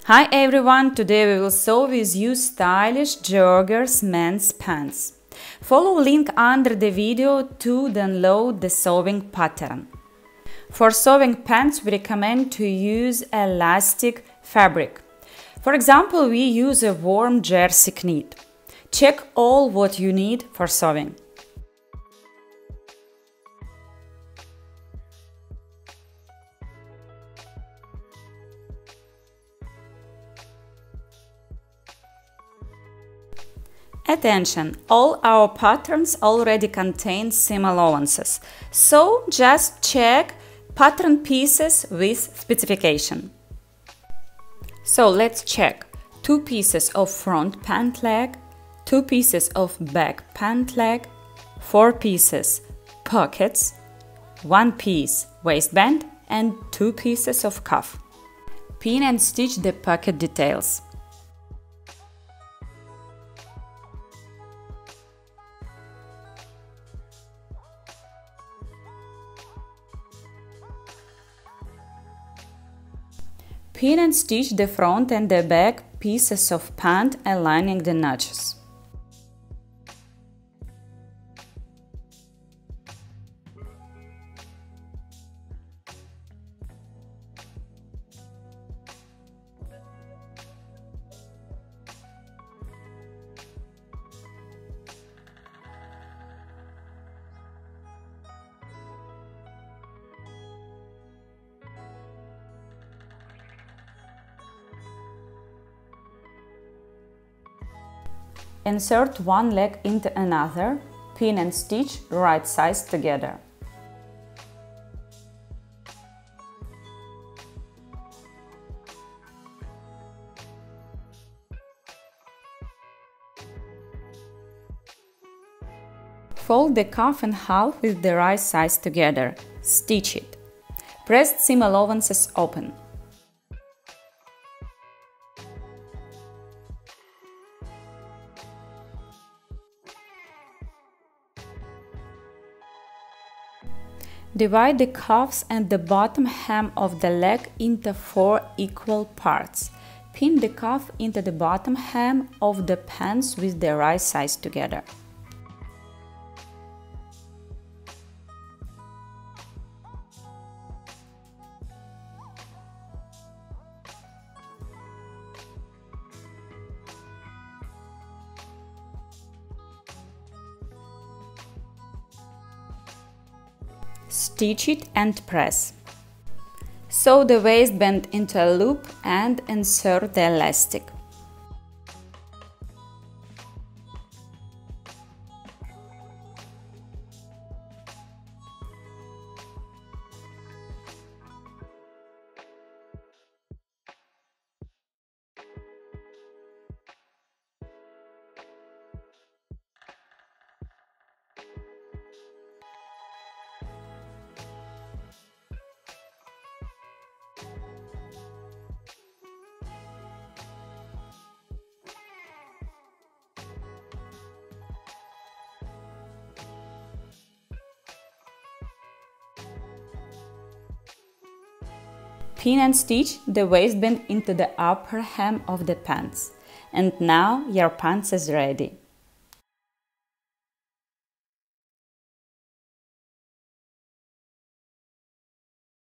Hi everyone, today we will sew with you stylish joggers men's pants. Follow link under the video to download the sewing pattern. For sewing pants we recommend to use elastic fabric. For example, we use a warm jersey knit. Check all what you need for sewing. Attention! All our patterns already contain seam allowances, so just check pattern pieces with specification. So let's check 2 pieces of front pant leg, 2 pieces of back pant leg, 4 pieces pockets, 1 piece waistband and 2 pieces of cuff. Pin and stitch the pocket details. Pin and stitch the front and the back pieces of pant aligning the notches. Insert one leg into another, pin and stitch right sides together. Fold the cuff in half with the right sides together. Stitch it. Press seam allowances open. Divide the cuffs and the bottom hem of the leg into 4 equal parts. Pin the cuff into the bottom hem of the pants with the right sides together. Stitch it and press. Sew the waistband into a loop and insert the elastic. Pin and stitch the waistband into the upper hem of the pants. And now your pants is ready.